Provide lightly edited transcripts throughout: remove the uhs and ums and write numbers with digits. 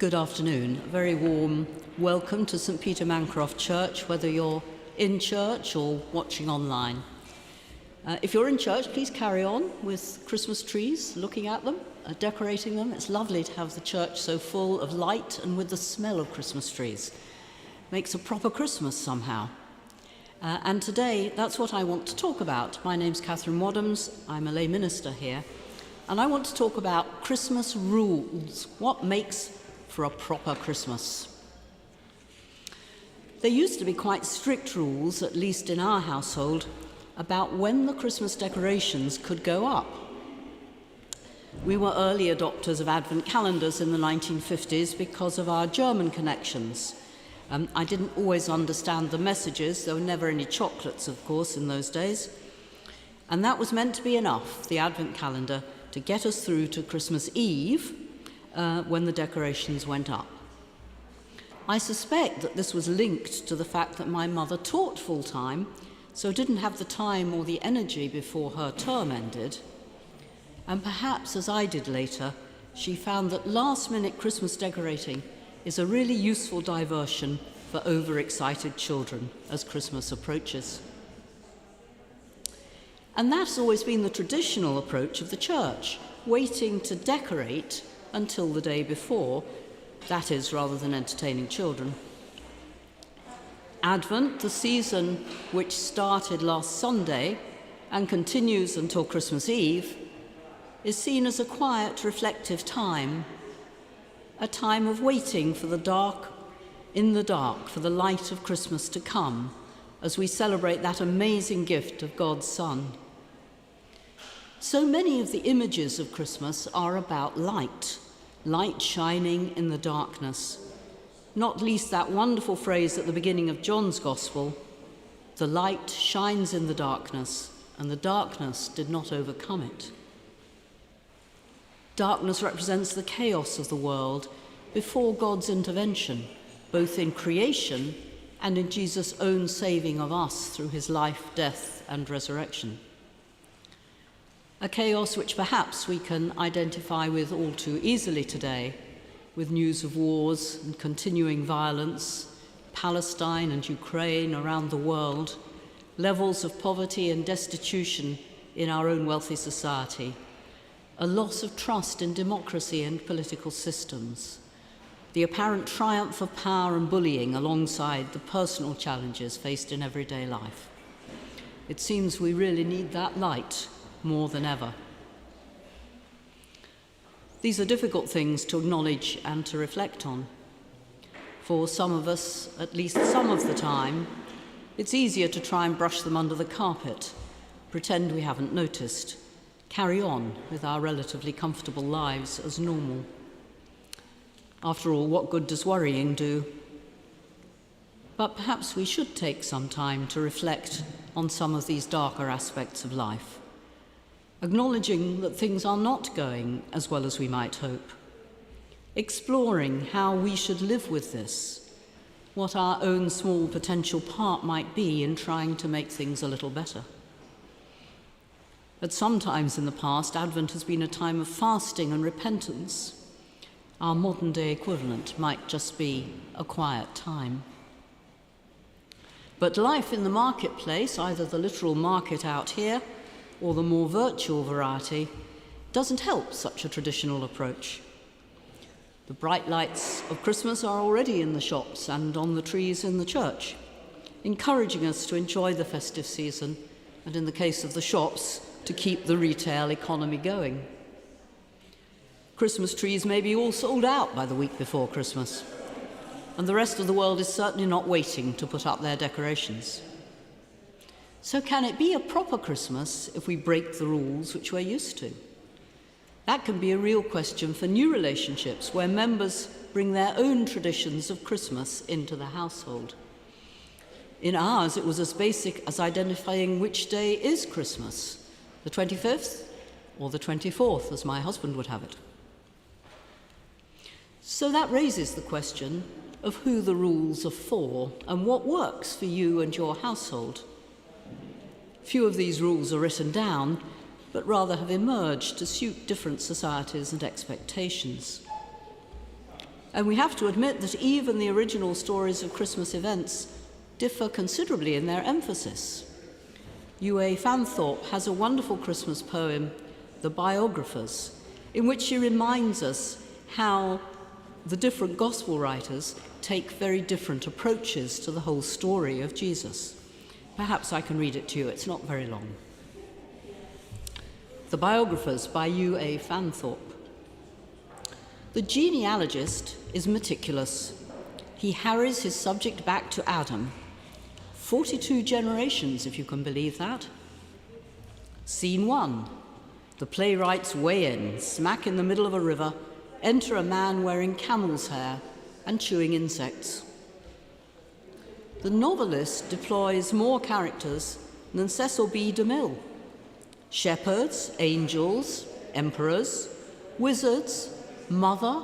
Good afternoon. A very warm welcome to St Peter Mancroft Church, whether you're in church or watching online. If you're in church, please carry on with Christmas trees, looking at them, decorating them. It's lovely to have the church so full of light and with the smell of Christmas trees. Makes a proper Christmas somehow. And today, that's what I want to talk about. My name's Catherine Waddams. I'm a lay minister here. And I want to talk about Christmas rules. What makes for a proper Christmas? There used to be quite strict rules, at least in our household, about when the Christmas decorations could go up. We were early adopters of Advent calendars in the 1950s because of our German connections. I didn't always understand the messages. There were never any chocolates, of course, in those days. And that was meant to be enough, the Advent calendar, to get us through to Christmas Eve when the decorations went up. I suspect that this was linked to the fact that my mother taught full-time, so didn't have the time or the energy before her term ended. And perhaps, as I did later, she found that last-minute Christmas decorating is a really useful diversion for overexcited children as Christmas approaches. And that's always been the traditional approach of the church, waiting to decorate until the day before, that is, rather than entertaining children. Advent, the season which started last Sunday and continues until Christmas Eve, is seen as a quiet, reflective time, a time of waiting for the dark, in the dark, for the light of Christmas to come as we celebrate that amazing gift of God's Son. So many of the images of Christmas are about light, light shining in the darkness. Not least that wonderful phrase at the beginning of John's Gospel, "The light shines in the darkness, and the darkness did not overcome it." Darkness represents the chaos of the world before God's intervention, both in creation and in Jesus' own saving of us through his life, death, and resurrection. A chaos which perhaps we can identify with all too easily today, with news of wars and continuing violence, Palestine and Ukraine around the world, levels of poverty and destitution in our own wealthy society, a loss of trust in democracy and political systems, the apparent triumph of power and bullying alongside the personal challenges faced in everyday life. It seems we really need that light more than ever. These are difficult things to acknowledge and to reflect on. For some of us, at least some of the time, it's easier to try and brush them under the carpet, pretend we haven't noticed, carry on with our relatively comfortable lives as normal. After all, what good does worrying do? But perhaps we should take some time to reflect on some of these darker aspects of life, acknowledging that things are not going as well as we might hope, exploring how we should live with this, what our own small potential part might be in trying to make things a little better. At some times in the past, Advent has been a time of fasting and repentance. Our modern-day equivalent might just be a quiet time. But life in the marketplace, either the literal market out here or the more virtual variety, doesn't help such a traditional approach. The bright lights of Christmas are already in the shops and on the trees in the church, encouraging us to enjoy the festive season, and in the case of the shops, to keep the retail economy going. Christmas trees may be all sold out by the week before Christmas, and the rest of the world is certainly not waiting to put up their decorations. So can it be a proper Christmas if we break the rules which we're used to? That can be a real question for new relationships where members bring their own traditions of Christmas into the household. In ours, it was as basic as identifying which day is Christmas, the 25th or the 24th, as my husband would have it. So that raises the question of who the rules are for and what works for you and your household. Few of these rules are written down, but rather have emerged to suit different societies and expectations. And we have to admit that even the original stories of Christmas events differ considerably in their emphasis. U.A. Fanthorpe has a wonderful Christmas poem, The Biographers, in which she reminds us how the different gospel writers take very different approaches to the whole story of Jesus. Perhaps I can read it to you, it's not very long. The Biographers by U.A. Fanthorpe. The genealogist is meticulous. He harries his subject back to Adam. 42 generations, if you can believe that. Scene 1. The playwrights weigh in, smack in the middle of a river, enter a man wearing camel's hair and chewing insects. The novelist deploys more characters than Cecil B. DeMille. Shepherds, angels, emperors, wizards, mother,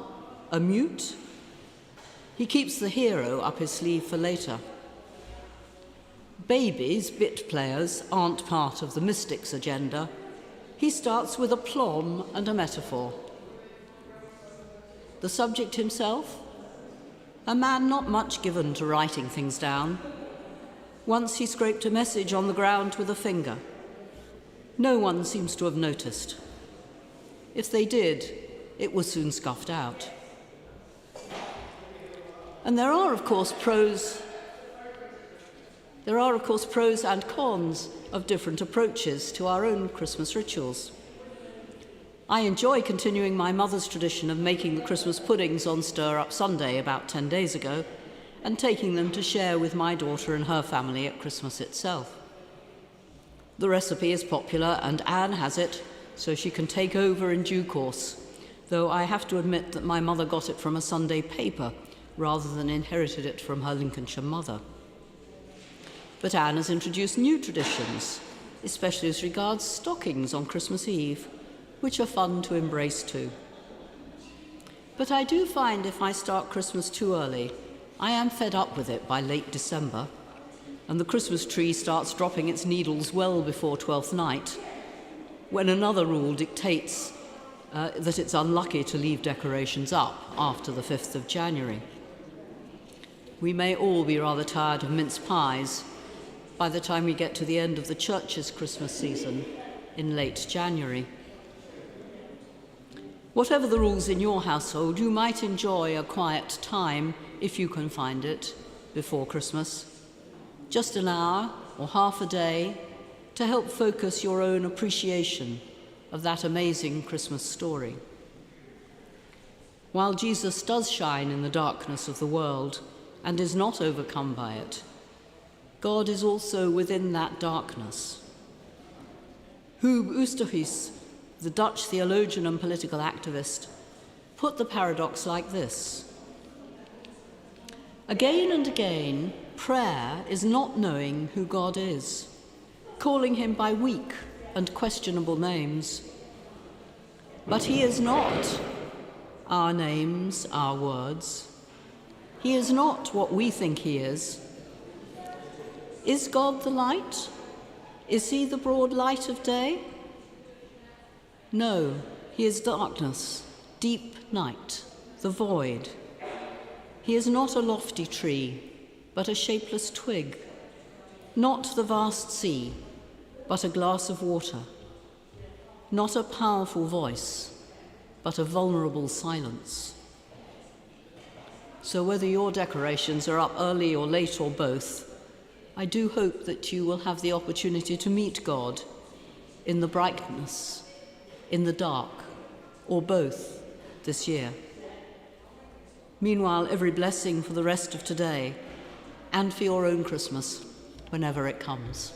a mute. He keeps the hero up his sleeve for later. Babies, bit players, aren't part of the mystic's agenda. He starts with a plom and a metaphor. The subject himself? A man not much given to writing things down. Once he scraped a message on the ground with a finger. No one seems to have noticed. If they did, it was soon scuffed out. And there are, of course, pros and cons of different approaches to our own Christmas rituals. I enjoy continuing my mother's tradition of making the Christmas puddings on Stir Up Sunday about 10 days ago and taking them to share with my daughter and her family at Christmas itself. The recipe is popular and Anne has it, so she can take over in due course, though I have to admit that my mother got it from a Sunday paper rather than inherited it from her Lincolnshire mother. But Anne has introduced new traditions, especially as regards stockings on Christmas Eve, which are fun to embrace too. But I do find if I start Christmas too early, I am fed up with it by late December, and the Christmas tree starts dropping its needles well before Twelfth Night, when another rule dictates that it's unlucky to leave decorations up after the 5th of January. We may all be rather tired of mince pies by the time we get to the end of the church's Christmas season in late January. Whatever the rules in your household, you might enjoy a quiet time, if you can find it, before Christmas. Just an hour or half a day to help focus your own appreciation of that amazing Christmas story. While Jesus does shine in the darkness of the world and is not overcome by it, God is also within that darkness. Huub Oosterhuis, the Dutch theologian and political activist, put the paradox like this. Again and again, prayer is not knowing who God is, calling him by weak and questionable names. But he is not our names, our words. He is not what we think he is. Is God the light? Is he the broad light of day? No, he is darkness, deep night, the void. He is not a lofty tree, but a shapeless twig, not the vast sea, but a glass of water, not a powerful voice, but a vulnerable silence. So whether your decorations are up early or late or both, I do hope that you will have the opportunity to meet God in the brightness, in the dark, or both this year. Meanwhile, every blessing for the rest of today and for your own Christmas, whenever it comes.